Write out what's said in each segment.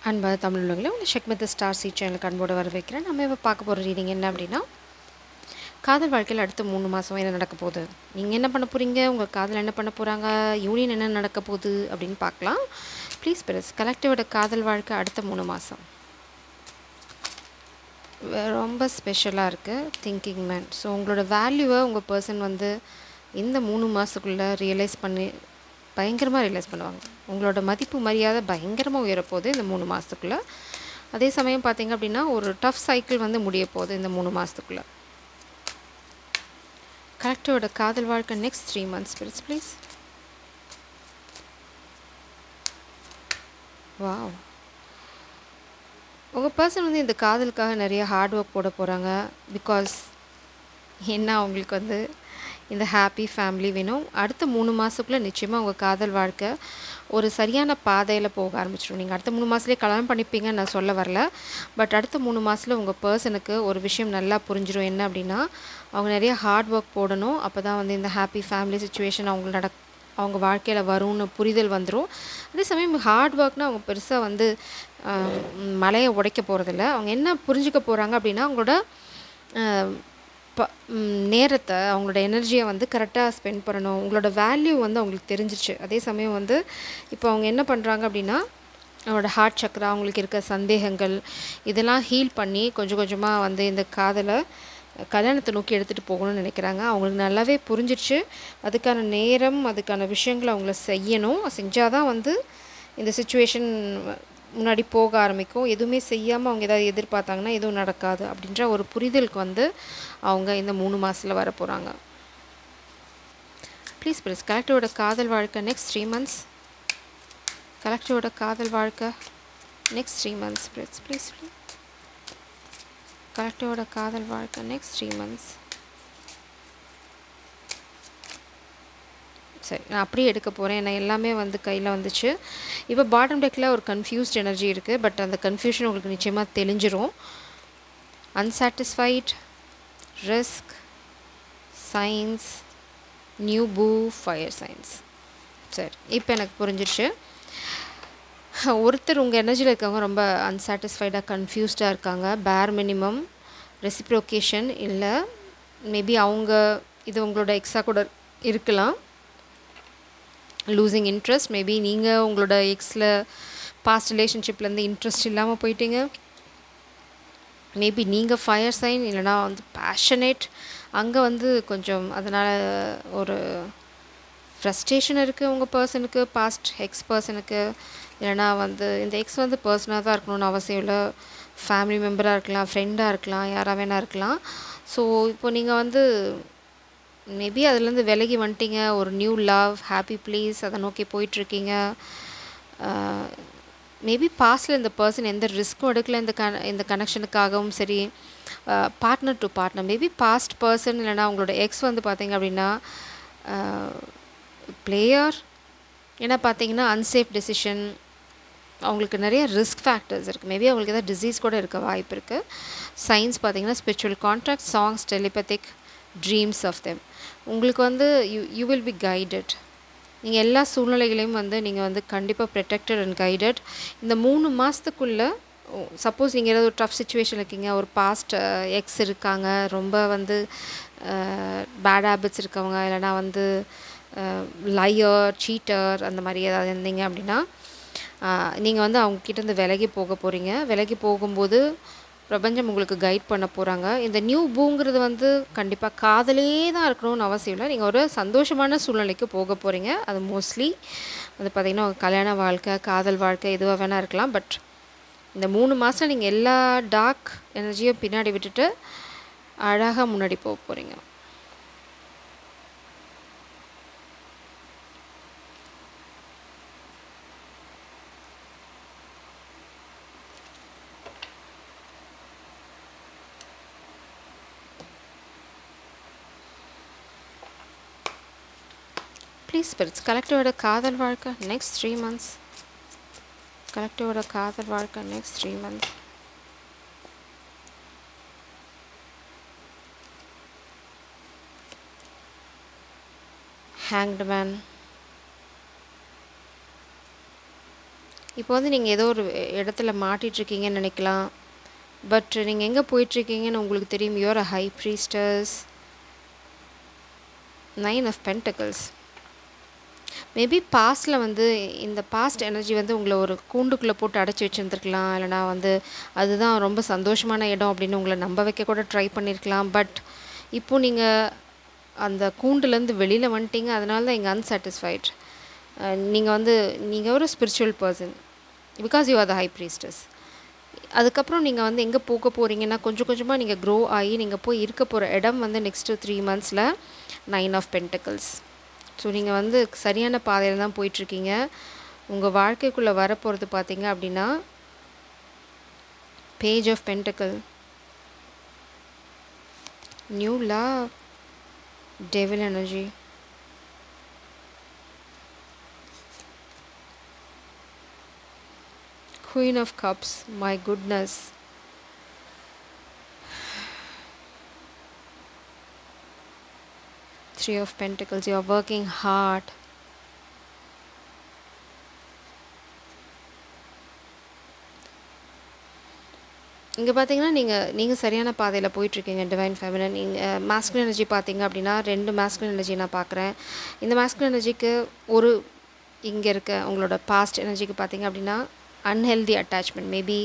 அன்பான தமிழ் உள்ளவங்களே உங்களை check with star C சேனலுக்கு அன்போடு வர வைக்கிறேன். நம்ம இப்போ பார்க்க போகிற ரீடிங் என்ன அப்படின்னா, காதல் வாழ்க்கையில் அடுத்த 3 மாதம் என்ன நடக்க போகுது, நீங்கள் என்ன பண்ண போகிறீங்க, உங்கள் காதல் என்ன பண்ண போகிறாங்க, யூனியன் என்ன நடக்க போகுது அப்படின்னு பார்க்கலாம். ப்ளீஸ் பெருஸ் கலெக்டிவோட காதல் வாழ்க்கை அடுத்த 3 மாதம் ரொம்ப ஸ்பெஷலாக இருக்குது. Thinking man. ஸோ உங்களோட வேல்யூவை உங்கள் பர்சன் வந்து இந்த 3 மாதத்துக்குள்ளே ரியலைஸ் பண்ணி பயங்கரமாக ரியலைஸ் பண்ணுவாங்க. உங்களோட மதிப்பு மரியாதை பயங்கரமாக உயரப்போகுது இந்த 3 மாதத்துக்குள்ளே. அதே சமயம் பார்த்திங்க அப்படின்னா ஒரு டஃப் சைக்கிள் வந்து முடிய போகுது இந்த 3 மாதத்துக்குள்ளே. கரெக்டோட காதல் வாழ்க்கை next 3 months spirits please. Wow, உங்கள் பர்சன் வந்து இந்த காதலுக்காக நிறைய ஹார்ட் ஒர்க் போட போகிறாங்க. பிகாஸ் என்ன அவங்களுக்கு வந்து இந்த ஹாப்பி ஃபேமிலி வேணும். அடுத்த 3 மாதத்துக்குள்ளே நிச்சயமாக உங்கள் காதல் வாழ்க்கை ஒரு சரியான பாதையில் போக ஆரம்பிச்சிடும். நீங்கள் அடுத்த 3 மாதத்துலேயே கல்யாணம் பண்ணிப்பீங்கன்னு நான் சொல்ல வரல. பட் அடுத்த 3 மாதத்தில் உங்கள் பர்சனுக்கு ஒரு விஷயம் நல்லா புரிஞ்சிடும். என்ன அப்படின்னா, அவங்க நிறைய ஹார்ட் ஒர்க் போடணும். அப்போ தான் வந்து இந்த ஹாப்பி ஃபேமிலி சுச்சுவேஷன் அவங்க வாழ்க்கையில் வரும்னு புரிதல் வந்துடும். அதே சமயம் ஹார்ட் ஒர்க்னால் அவங்க பெருசாக வந்து மலையை உடைக்க போகிறதில்ல. அவங்க என்ன புரிஞ்சுக்க போகிறாங்க அப்படின்னா, அவங்களோட நேரத்தை, அவங்களோட எனர்ஜியை வந்து கரெக்டாக ஸ்பெண்ட் பண்ணணும். உங்களோட வேல்யூ வந்து அவங்களுக்கு தெரிஞ்சிச்சு. அதே சமயம் வந்து இப்போ அவங்க என்ன பண்ணுறாங்க அப்படின்னா, அவங்களோட ஹார்ட் சக்கரா, அவங்களுக்கு இருக்க சந்தேகங்கள் இதெல்லாம் ஹீல் பண்ணி கொஞ்சம் கொஞ்சமாக வந்து இந்த காதலை கல்யாணத்தை நோக்கி எடுத்துகிட்டு போகணும்னு நினைக்கிறாங்க. அவங்களுக்கு நல்லாவே புரிஞ்சிடுச்சு. அதுக்கான நேரம், அதுக்கான விஷயங்களை அவங்கள செய்யணும். செஞ்சால் தான் வந்து இந்த சிச்சுவேஷன் முன்னாடி போக ஆரம்பிக்கும். எதுவுமே செய்யாமல் அவங்க ஏதாவது எதிர்பார்த்தாங்கன்னா எதுவும் நடக்காது அப்படின்ற ஒரு புரிதலுக்கு வந்து அவங்க இந்த 3 மாதத்தில் வர போகிறாங்க. ப்ளீஸ் ப்ளீஸ் கலெக்டரோட காதல் வாழ்க்கை நெக்ஸ்ட் 3 months. கலெக்டரோட காதல் வாழ்க்கை நெக்ஸ்ட் 3 months ப்ளீஸ் ப்ளீஸ். கலெக்டரோட காதல் வாழ்க்கை நெக்ஸ்ட் 3 months. சரி, நான் அப்படியே எடுக்க போகிறேன். ஏன்னா எல்லாமே வந்து கையில் வந்துச்சு. இப்போ பாட்டம் டெக்கில் ஒரு கன்ஃபியூஸ்ட் எனர்ஜி இருக்குது. பட் அந்த கன்ஃபியூஷன் உங்களுக்கு நிச்சயமாக தெளிஞ்சிரும். அன்சாட்டிஸ்ஃபைட், ரிஸ்க், சயின்ஸ், நியூ பூ, ஃபயர் சயின்ஸ். சரி, இப்போ எனக்கு புரிஞ்சிடுச்சு. ஒருத்தர் உங்கள் எனர்ஜியில் இருக்கவங்க ரொம்ப அன்சாட்டிஸ்ஃபைடாக கன்ஃபியூஸ்டாக இருக்காங்க. பேர் மினிமம் ரெசிப்ரோகேஷன் இல்லை, மேபி அவங்க இது உங்களோட எக்ஸாக கூட இருக்கலாம். லூசிங் இன்ட்ரெஸ்ட், மேபி நீங்கள் உங்களோட எக்ஸில் பாஸ்ட் ரிலேஷன்ஷிப்லேருந்து இன்ட்ரெஸ்ட் இல்லாமல் போயிட்டீங்க. மேபி நீங்கள் ஃபயர் சைன், இல்லைனா வந்து பேஷனேட். அங்கே வந்து கொஞ்சம் அதனால் ஒரு ஃப்ரஸ்ட்ரேஷன் இருக்குது உங்கள் பர்சனுக்கு, பாஸ்ட் எக்ஸ் பர்சனுக்கு. இல்லைனா வந்து இந்த எக்ஸ் வந்து பர்சனாக தான் இருக்கணும்னு அவசியம் இல்லை. ஃபேமிலி மெம்பராக இருக்கலாம், ஃப்ரெண்டாக இருக்கலாம், யாராக வேணா இருக்கலாம். ஸோ இப்போ நீங்கள் வந்து மேபி அதுலேருந்து விலகி வந்துட்டீங்க. ஒரு நியூ லவ், ஹாப்பி ப்ளேஸ் அதை நோக்கி போயிட்டுருக்கீங்க. மேபி பாஸ்டில் இந்த பர்சன் எந்த ரிஸ்க்கும் எடுக்கல இந்த கனெக்ஷனுக்காகவும் சரி. Partner to partner, maybe past person இல்லைனா அவங்களோட எக்ஸ் வந்து பார்த்திங்க அப்படின்னா பிளேயர். ஏன்னா பார்த்தீங்கன்னா அன்சேஃப் டெசிஷன், அவங்களுக்கு நிறைய ரிஸ்க் ஃபேக்டர்ஸ் இருக்குது. மேபி அவங்களுக்கு ஏதாவது டிசீஸ் கூட இருக்க வாய்ப்பு இருக்குது. சயின்ஸ் பார்த்திங்கன்னா spiritual contract, songs, telepathic, dreams of them. உங்களுக்கு வந்து யூ வில் பி கைடட். நீங்கள் எல்லா சூழ்நிலைகளையும் வந்து நீங்கள் வந்து கண்டிப்பாக ப்ரொடெக்டட் அண்ட் கைடட். இந்த 3 மாதத்துக்குள்ளே சப்போஸ் நீங்கள் ஏதாவது ஒரு டஃப் சுச்சுவேஷன் இருக்கீங்க, ஒரு பாஸ்ட் எக்ஸ் இருக்காங்க, ரொம்ப வந்து பேட் ஹேபிட்ஸ் இருக்கவங்க, இல்லைனா வந்து லையர், சீட்டர் அந்த மாதிரி ஏதாவது இருந்தீங்க அப்படின்னா நீங்கள் வந்து அவங்கக்கிட்டேருந்து விலகி போக போகிறீங்க. விலகி போகும்போது பிரபஞ்சம் உங்களுக்கு கைட் பண்ண போகிறாங்க. இந்த நியூ பூங்கிறது வந்து கண்டிப்பாக காதலே தான் இருக்கணும்னு அவசியம் இல்லை. நீங்கள் ஒரு சந்தோஷமான சூழ்நிலைக்கு போக போகிறீங்க. அது மோஸ்ட்லி அது பார்த்திங்கன்னா கல்யாண வாழ்க்கை, காதல் வாழ்க்கை எதுவாக வேணால் இருக்கலாம். பட் இந்த 3 மாதம் நீங்கள் எல்லா டார்க் எனர்ஜியும் பின்னாடி விட்டுட்டு அழகாக முன்னாடி போக போகிறீங்க. ப்ளீஸ் ஸ்பிரிட்ஸ் கலெக்டிவோட காதல் வாழ்க்கை நெக்ஸ்ட் 3 months. கலெக்டிவோட காதல் வாழ்க்கை நெக்ஸ்ட் 3 months. ஹேங்க்ட் மேன், இப்போ வந்து நீங்கள் ஏதோ ஒரு இடத்துல மாட்டிகிட்ருக்கீங்கன்னு நினைக்கலாம். பட் நீங்கள் எங்கே போயிட்டுருக்கீங்கன்னு உங்களுக்கு தெரியும். You're a high priestess. 9 of pentacles. Maybe பாஸ்ட்டில் வந்து இந்த பாஸ்ட் எனர்ஜி வந்து உங்களை ஒரு கூண்டுக்குள்ளே போட்டு அடைச்சி வச்சுருந்துருக்கலாம். இல்லைனா வந்து அதுதான் ரொம்ப சந்தோஷமான இடம் அப்படின்னு உங்களை நம்ப வைக்க கூட ட்ரை பண்ணியிருக்கலாம். பட் இப்போது நீங்கள் அந்த கூண்டுலேருந்து வெளியில் வந்துட்டீங்க. அதனால தான் இங்கே அன்சாட்டிஸ்ஃபைட். நீங்கள் வந்து நீங்கள் ஒரு spiritual person because you are the high priestess. அதுக்கப்புறம் நீங்கள் வந்து எங்கே போக போகிறீங்கன்னா கொஞ்சம் கொஞ்சமாக நீங்கள் க்ரோ ஆகி நீங்கள் போய் இருக்க போகிற இடம் வந்து நெக்ஸ்ட்டு 3 monthsல 9 ஆஃப் பென்டக்கிள்ஸ். ஸோ நீங்கள் வந்து சரியான பாதையில் தான் போயிட்டுருக்கீங்க. உங்கள் வாழ்க்கைக்குள்ளே வரப்போகிறது பார்த்தீங்க அப்படின்னா page of pentacle, new love, devil energy, Queen of Cups, my goodness. Three of Pentacles, you are working hard. இங்கே பார்த்தீங்கன்னா நீங்கள் சரியான பாதையில் போயிட்டுருக்கீங்க டிவைன் ஃபெமினன். நீங்கள் மாஸ்குலின் எனர்ஜி பார்த்தீங்க அப்படின்னா 2 மாஸ்குலின் எனர்ஜி நான் பார்க்குறேன். இந்த மாஸ்குலின் எனர்ஜிக்கு ஒரு இங்கே இருக்க உங்களோட பாஸ்ட் எனர்ஜிக்கு பார்த்தீங்க அப்படின்னா அன்ஹெல்தி அட்டாச்மெண்ட், மேபி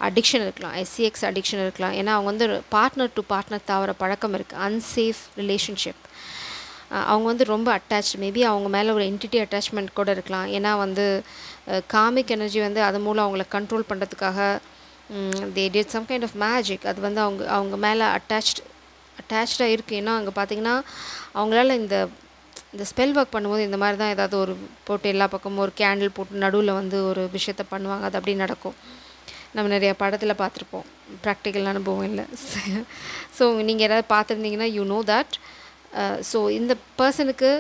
அடிக்ஷன் இருக்கலாம், எஸ்சிஎக்ஸ் அடிக்ஷன் இருக்கலாம். ஏன்னா அவங்க வந்து பார்ட்னர் டு பார்ட்னர் தவிர பழக்கம் இருக்குது. Unsafe relationship. அவங்க வந்து ரொம்ப அட்டாச்டு, மேபி அவங்க மேலே ஒரு என்டிட்டி அட்டாச்மெண்ட் கூட இருக்கலாம். ஏன்னா வந்து காமிக் எனர்ஜி வந்து அது மூலம் அவங்கள கண்ட்ரோல் பண்ணுறதுக்காக they did some kind of magic. அது வந்து அவங்க மேலே அட்டாச்சாக இருக்குது. ஏன்னா அங்கே பார்த்தீங்கன்னா அவங்களால இந்த ஸ்பெல் ஒர்க் பண்ணும்போது இந்த மாதிரி தான் ஏதாவது ஒரு போட்டு எல்லா பக்கமும் ஒரு கேண்டில் போட்டு நடுவில் வந்து ஒரு விஷயத்த பண்ணுவாங்க. அது அப்படி நடக்கும். நம்ம நிறையா படத்தில் பார்த்துருப்போம். ப்ராக்டிக்கல் அனுபவம் இல்லை. ஸோ நீங்கள் ஏதாவது பார்த்துருந்தீங்கன்னா யூ நோ தட். ஸோ இந்த பர்சனுக்கு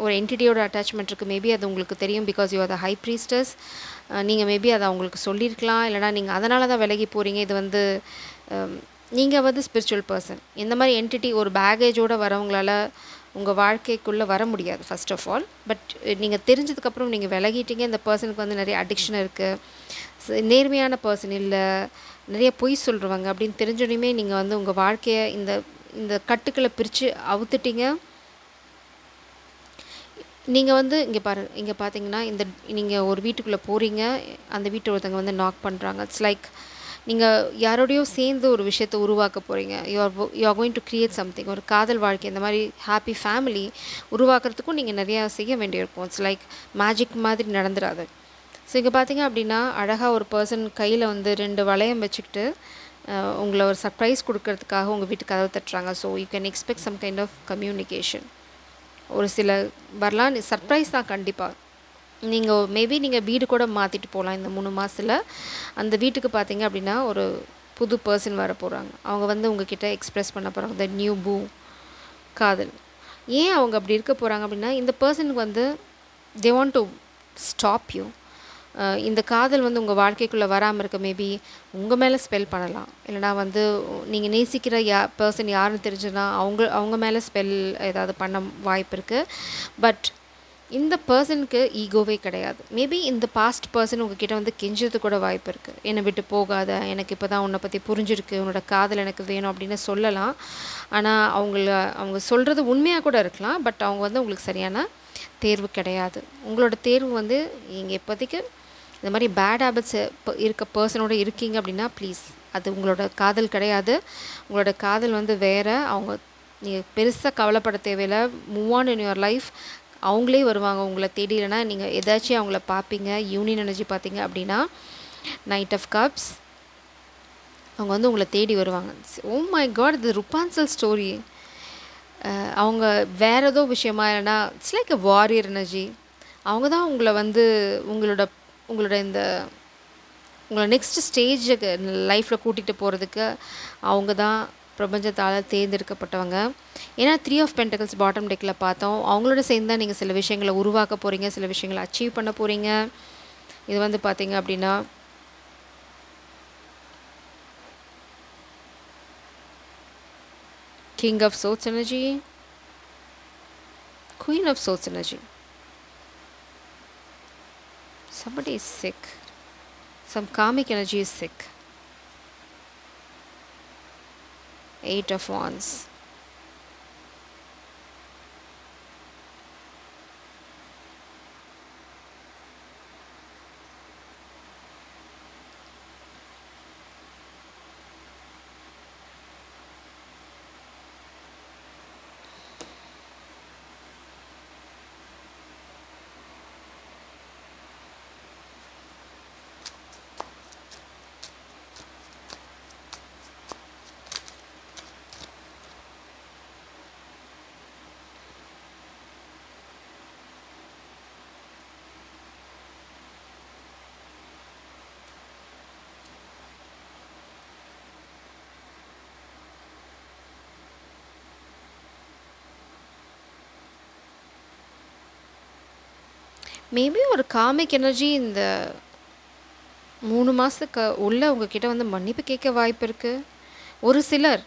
ஒரு என்டிட்டியோட அட்டாச்மெண்ட் இருக்குது. மேபி அது உங்களுக்கு தெரியும் because you are the high priestess. நீங்கள் மேபி அதை அவங்களுக்கு சொல்லியிருக்கலாம். இல்லைனா நீங்கள் அதனால தான் விலகி போகிறீங்க. இது வந்து நீங்கள் வந்து ஸ்பிரிச்சுவல் பர்சன். இந்த மாதிரி என்டிட்டி ஒரு பேகேஜோடு வரவங்களால உங்கள் வாழ்க்கைக்குள்ளே வர முடியாது ஃபர்ஸ்ட் ஆஃப் ஆல். பட் நீங்கள் தெரிஞ்சதுக்கப்புறம் நீங்கள் விலகிட்டீங்க. இந்த பர்சனுக்கு வந்து நிறைய அடிக்ஷன் இருக்குது, நேர்மையான பர்சன் இல்லை, நிறைய பொய் சொல்கிறவங்க அப்படின்னு தெரிஞ்சோடனே நீங்கள் வந்து உங்கள் வாழ்க்கையை இந்த கட்டுக்களை பிரித்து அவுத்துட்டீங்க. நீங்கள் வந்து இங்கே பார்த்தீங்கன்னா நீங்கள் ஒரு வீட்டுக்குள்ளே போகிறீங்க. அந்த வீட்டு ஒருத்தவங்க வந்து நாக் பண்ணுறாங்க. இட்ஸ் லைக் நீங்கள் யாரோடையோ சேர்ந்து ஒரு விஷயத்தை உருவாக்க போகிறீங்க. You are going to create something. ஒரு காதல் வாழ்க்கை, இந்த மாதிரி ஹாப்பி ஃபேமிலி உருவாக்குறதுக்கும் நீங்கள் நிறையா செய்ய வேண்டியிருக்கும். இட்ஸ் லைக் மேஜிக் மாதிரி நடந்துடாது. ஸோ இங்கே பார்த்தீங்க அப்படின்னா அழகாக ஒரு பர்சன் கையில் வந்து 2 வளையம் வச்சுக்கிட்டு உங்களை ஒரு சர்ப்ரைஸ் கொடுக்கறதுக்காக உங்கள் வீட்டுக்கு கதவு தட்டுறாங்க. So you can expect some kind of communication. ஒரு சில வரலாம், சர்ப்ரைஸ் தான் கண்டிப்பாக. மேபி நீங்கள் வீடு கூட மாற்றிட்டு போகலாம் இந்த 3 மாதத்தில். அந்த வீட்டுக்கு பார்த்தீங்க அப்படின்னா ஒரு புது பர்சன் வர போகிறாங்க. அவங்க வந்து உங்ககிட்ட எக்ஸ்ப்ரெஸ் பண்ண போகிறாங்க த நியூ பூ காதல். ஏன் அவங்க அப்படி இருக்க போகிறாங்க அப்படின்னா இந்த பர்சனுக்கு வந்து தே வாண்ட் டு ஸ்டாப் யூ. இந்த காதல் வந்து உங்கள் வாழ்க்கைக்குள்ளே வராமல் இருக்க மேபி உங்கள் மேலே ஸ்பெல் பண்ணலாம். இல்லைனா வந்து நீங்கள் நேசிக்கிற பர்சன் யாருன்னு தெரிஞ்சுன்னா அவங்க மேலே ஸ்பெல் ஏதாவது பண்ண வாய்ப்பு இருக்குது. பட் இந்த பர்சனுக்கு ஈகோவே கிடையாது. மேபி இந்த பாஸ்ட் பர்சன் உங்ககிட்ட வந்து கெஞ்சது கூட வாய்ப்பு இருக்குது. என்னை விட்டு போகாத, எனக்கு இப்போ தான் உன்னை பற்றி புரிஞ்சிருக்கு, உன்னோட காதல் எனக்கு வேணும் அப்படின்னு சொல்லலாம். ஆனால் அவங்க சொல்கிறது உண்மையாக கூட இருக்கலாம். பட் அவங்க வந்து உங்களுக்கு சரியான தேர்வு கிடையாது. உங்களோட தேர்வு வந்து நீங்கள் இப்போதைக்கு இந்த மாதிரி பேட் ஹேபிட்ஸ் இருக்க பர்சனோட இருக்கீங்க அப்படின்னா ப்ளீஸ், அது உங்களோட காதல் கிடையாது. உங்களோட காதல் வந்து வேறு. நீங்கள் பெருசாக கவலைப்பட தேவையில்லை. Move on in your life. அவங்களே வருவாங்க உங்களை தேடி. இல்லைனா நீங்கள் ஏதாச்சும் அவங்கள பார்ப்பீங்க. யூனியன் எனர்ஜி பார்த்தீங்க அப்படின்னா நைட் ஆஃப் கப்ஸ். அவங்க வந்து உங்களை தேடி வருவாங்க. ஓ மை காட், இது ருப்பான்சல் ஸ்டோரி. அவங்க வேறு ஏதோ விஷயமா, இல்லைனா it's like a warrior energy. அவங்க தான் உங்களை வந்து உங்களோட உங்களை நெக்ஸ்ட் ஸ்டேஜுக்கு லைஃப்பில் கூட்டிகிட்டு போகிறதுக்கு அவங்க தான் பிரபஞ்சத்தால் தேர்ந்தெடுக்கப்பட்டவங்க. ஏன்னா 3 ஆஃப் பென்டக்கிள்ஸ் பாட்டம் டெக்கில் பார்த்தோம். அவங்களோட சேர்ந்து தான் நீங்கள் சில விஷயங்களை உருவாக்க போகிறீங்க, சில விஷயங்களை அச்சீவ் பண்ண போகிறீங்க. இது வந்து பார்த்தீங்க அப்படின்னா king of swords energy, queen of swords energy, Somebody is sick. Some karmic energy is sick. 8 of Wands. Maybe ஒரு காமிக் எனர்ஜி இந்த 3 மாதத்துக்கு உள்ள உங்ககிட்ட வந்து மன்னிப்பு கேட்க வாய்ப்பு இருக்குது. ஒரு சிலர்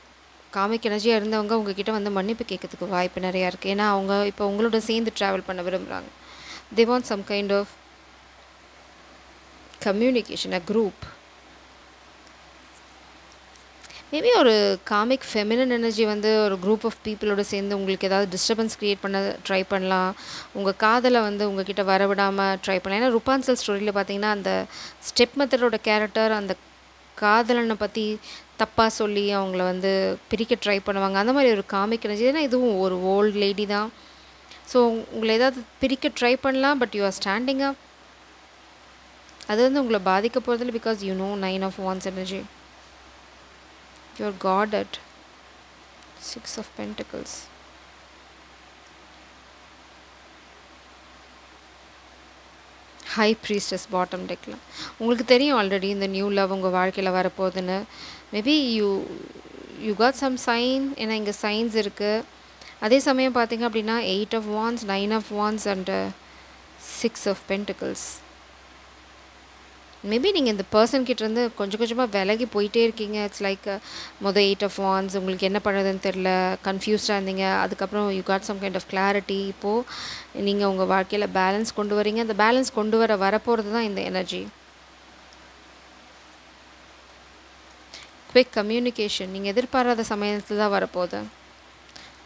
காமிக் எனர்ஜியாக இருந்தவங்க உங்ககிட்ட வந்து மன்னிப்பு கேட்கறதுக்கு வாய்ப்பு நிறையா இருக்குது. ஏன்னா அவங்க இப்போ உங்களோட சேர்ந்து ட்ராவல் பண்ண விரும்புகிறாங்க. They want some kind of communication, a group. Maybe ஒரு காமிக் ஃபெமினன் எனர்ஜி வந்து ஒரு குரூப் ஆஃப் பீப்புளோட சேர்ந்து உங்களுக்கு ஏதாவது டிஸ்டர்பன்ஸ் க்ரியேட் பண்ண ட்ரை பண்ணலாம். உங்கள் காதலை வந்து உங்ககிட்ட வரவிடாமல் ட்ரை பண்ணலாம். ஏன்னா ருப்பான்சல் ஸ்டோரியில் பார்த்தீங்கன்னா அந்த ஸ்டெப் மெத்தடோட கேரக்டர் அந்த காதலனை பற்றி தப்பாக சொல்லி அவங்கள வந்து பிரிக்க ட்ரை பண்ணுவாங்க. அந்த மாதிரி ஒரு காமிக் எனர்ஜி. ஏன்னா இதுவும் ஒரு ஓல்டு லேடி தான். ஸோ உங்களை ஏதாவது பிரிக்க ட்ரை பண்ணலாம். But you are standing up. அது வந்து உங்களை பாதிக்க போகிறதில்ல. Because you know 9 of Wands energy. You're guarded. 6 of Pentacles. High priestess bottom டெக்கில். உங்களுக்கு தெரியும் ஆல்ரெடி இந்த நியூ லவ் உங்கள் வாழ்க்கையில் வரப்போகுதுன்னு. Maybe you got some sign. ஏன்னா இங்கே சைன்ஸ் இருக்குது. அதே சமயம் பார்த்தீங்க அப்படின்னா 8 of Wands, 9 of Wands and 6 of Pentacles. Maybe நீங்கள் இந்த பர்சன் கிட்டேருந்து கொஞ்சம் கொஞ்சமாக விலகி போயிட்டே இருக்கீங்க. இட்ஸ் லைக் 8 of Wands உங்களுக்கு என்ன பண்ணுறதுன்னு தெரில, கன்ஃபியூஸ்டாக இருந்தீங்க. அதுக்கப்புறம் you got some kind of clarity. இப்போது நீங்கள் உங்கள் வாழ்க்கையில் பேலன்ஸ் கொண்டு வரீங்க. அந்த பேலன்ஸ் கொண்டு வரப்போகிறது தான் இந்த எனர்ஜி. குவிக் கம்யூனிகேஷன் நீங்கள் எதிர்பாராத சமயத்தில் தான் வரப்போகுது.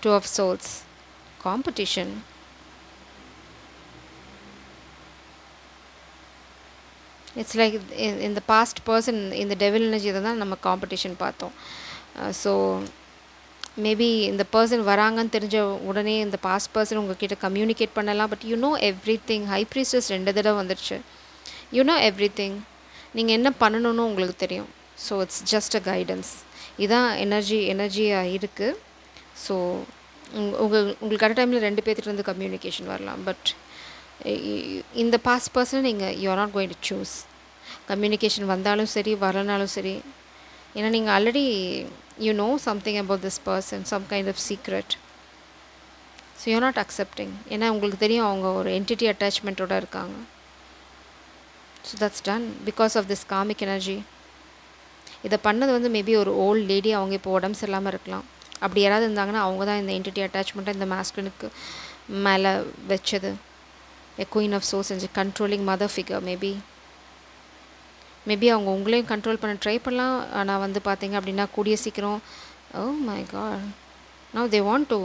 2 of Swords. Competition. It's like இந்த பாஸ்ட் பர்சன் இந்த டெவில் எனர்ஜி தான் நம்ம காம்படிஷன் பார்த்தோம். ஸோ மேபி இந்த பர்சன் வராங்கன்னு தெரிஞ்ச உடனே இந்த பாஸ்ட் பர்சன் உங்ககிட்ட கம்யூனிகேட் பண்ணலாம். But you know everything. High priestess 2 தடவை வந்துடுச்சு. You know everything. நீங்கள் என்ன பண்ணணும்னு உங்களுக்கு தெரியும். So it's just a guidance. இதான் எனர்ஜியாக இருக்குது. ஸோ உங்களுக்கு கரெக்ட் டைமில் 2 பேர்த்துலேருந்து கம்யூனிகேஷன் வரலாம். பட் இந்த பாஸ்ட் பர்சனை நீங்கள் you are not going to choose. Communication வந்தாலும் சரி வரலனாலும் சரி. ஏன்னா நீங்கள் already you know something about this person, some kind of secret. So you not accepting. ஏன்னா உங்களுக்கு தெரியும் அவங்க ஒரு என்டிட்டி அட்டாச்மெண்ட்டோடு இருக்காங்க. So that's done because of this karmic energy. இதை பண்ணது வந்து மேபி ஒரு ஓல்டு லேடி. அவங்க இப்போ உடம்பு சரியில்லாமல் இருக்கலாம். அப்படி யாராவது இருந்தாங்கன்னா அவங்க தான் இந்த என்டிட்டி அட்டாச்மெண்ட்டை இந்த மாஸ்குலினுக்கு மேலே வச்சது. A Queen of Swords and controlling mother figure maybe அவங்க உங்களையும் கண்ட்ரோல் பண்ண ட்ரை பண்ணலாம். ஆனால் வந்து பார்த்தீங்க அப்படின்னா கூடிய சீக்கிரம் oh my God now they want to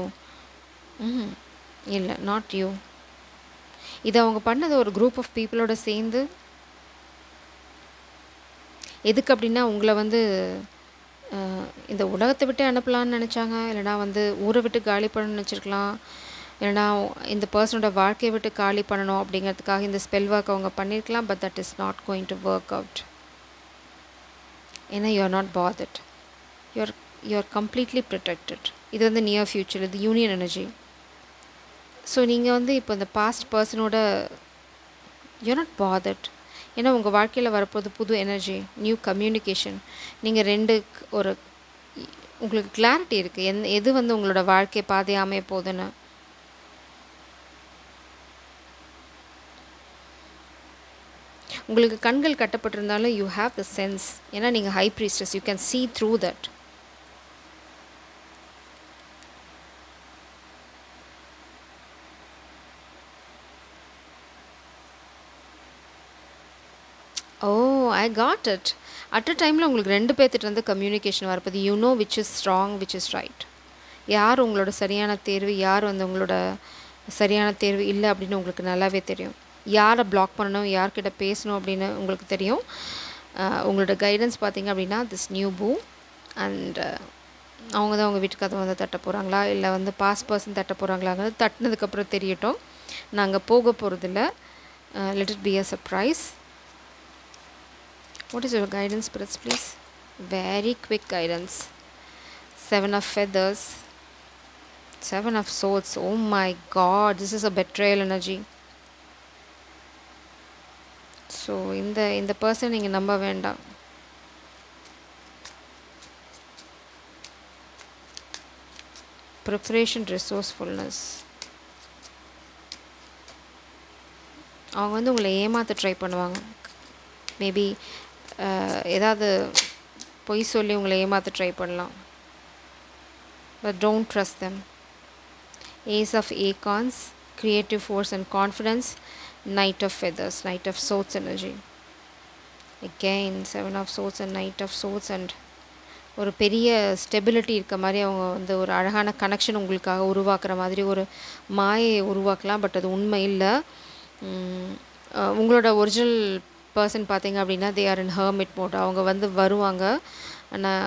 இல்லை நாட் யூ. இதை அவங்க பண்ணது ஒரு குரூப் ஆஃப் பீப்புளோட சேர்ந்து. எதுக்கு அப்படின்னா உங்களை வந்து இந்த உலகத்தை விட்டு அனுப்பலான்னு நினச்சாங்க. இல்லைனா வந்து ஊரை விட்டு காலி பண்ணணும்னு நினச்சிருக்கலாம். இல்லைனா இந்த பர்சனோட வாழ்க்கையை விட்டு காலி பண்ணணும் அப்படிங்கிறதுக்காக இந்த ஸ்பெல் ஒர்க் அவங்க பண்ணியிருக்கலாம். But that is not going to work out. ஏன்னா you are not bothered. You are completely protected. இது வந்து நியர் ஃப்யூச்சர். இது யூனியன் எனர்ஜி. ஸோ நீங்கள் வந்து இப்போ இந்த பாஸ்ட் பர்சனோட யூ நாட் பாதர்ட். ஏன்னா உங்கள் வாழ்க்கையில் வரப்போது புது எனர்ஜி, நியூ கம்யூனிகேஷன். நீங்கள் ஒரு உங்களுக்கு கிளாரிட்டி இருக்குது எது வந்து உங்களோட வாழ்க்கை பாதை அமைய போகுதுன்னு. உங்களுக்கு கண்கள் கட்டப்பட்டிருந்தாலும் யூ ஹாவ் த சென்ஸ். ஏன்னா நீங்கள் high priestess. You can see through that. I got it. At a டைமில் உங்களுக்கு 2 பேர்த்திட்ட இருந்து கம்யூனிகேஷன் வரப்போது. You know which is strong, which is right. யார் உங்களோட சரியான தேர்வு, யார் வந்து உங்களோட சரியான தேர்வு இல்லை அப்படின்னு உங்களுக்கு நல்லாவே தெரியும். யாரை பிளாக் பண்ணணும், யார்கிட்ட பேசணும் அப்படின்னு உங்களுக்கு தெரியும். உங்களோட கைடன்ஸ் பார்த்தீங்க அப்படின்னா திஸ் நியூ பூ. அண்ட் அவங்க தான் உங்கள் வீட்டுக்கு அதை வந்து தட்ட போகிறாங்களா, இல்லை வந்து பாஸ் பர்சன் தட்ட போகிறாங்களாங்கிறது தட்டினதுக்கப்புறம் தெரியட்டும். நாங்கள் போக போகிறதில்ல. Let it be a surprise. What is your guidance, spirits, please? Very quick guidance. 7 of feathers. 7 of swords. Oh my god, this is a betrayal energy. So இந்த பர்சன் நீங்கள் நம்ப வேண்டாம். Preparation, resourcefulness. அவங்க வந்து உங்களை ஏமாற்ற ட்ரை பண்ணுவாங்க. Maybe ஏதாவது பொய் சொல்லி உங்களை ஏமாற்ற ட்ரை பண்ணலாம். But don't trust them. Ace of Acorns, creative force and confidence. Knight of Feathers, Knight of Swords energy. Again 7 of Swords and Knight of Swords. And ஒரு பெரிய ஸ்டெபிலிட்டி இருக்க மாதிரி அவங்க வந்து ஒரு அழகான கனெக்ஷன் உங்களுக்காக உருவாக்குற மாதிரி ஒரு மாயை உருவாக்கலாம். பட் அது உண்மை இல்லை. உங்களோட ஒரிஜினல் பர்சன் பார்த்தீங்க அப்படின்னா they are in hermit mode. அவங்க வந்து வருவாங்க. ஆனால்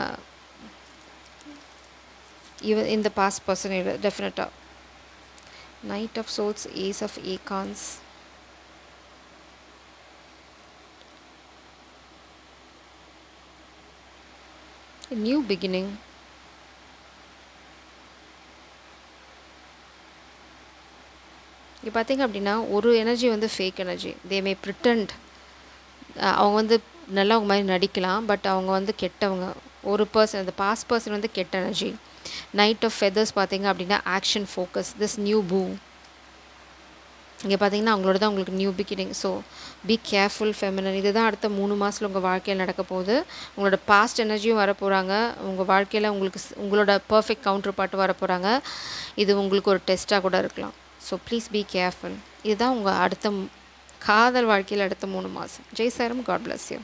இந்த பாஸ்ட் பர்சன் இல்லை டெஃபினட்டாக. Knight of Swords, Ace of Acorns. A new beginning. இப்போ பார்த்தீங்க அப்படின்னா ஒரு எனர்ஜி வந்து ஃபேக் எனர்ஜி. தே மே ப்ரிட்டண்ட். அவங்க வந்து நல்லவங்க மாதிரி நடிக்கலாம், பட் அவங்க வந்து கெட்டவங்க. ஒரு பர்சன், அந்த பாஸ்ட் பர்சன் வந்து கெட்ட எனர்ஜி. நைட் ஆஃப் ஃபெதர்ஸ் பார்த்தீங்க அப்படின்னா ஆக்ஷன் ஃபோக்கஸ். திஸ் நியூ பூ இங்கே பார்த்தீங்கன்னா அவங்களோட தான் உங்களுக்கு new beginning. So be careful feminine. இதுதான் அடுத்த 3 மாதத்தில் உங்கள் வாழ்க்கையில் நடக்க போகுது. உங்களோட பாஸ்ட் எனர்ஜியும் வரப்போகிறாங்க. உங்கள் வாழ்க்கையில் உங்களோட பர்ஃபெக்ட் கவுண்டர் பார்ட் வரப்போகிறாங்க. இது உங்களுக்கு ஒரு டெஸ்ட்டாக கூட இருக்கலாம். So please be careful. இதுதான் உங்கள் அடுத்த காதல் வாழ்க்கையில் அடுத்த 3 மாதம். ஜெய் சாரம். God bless you.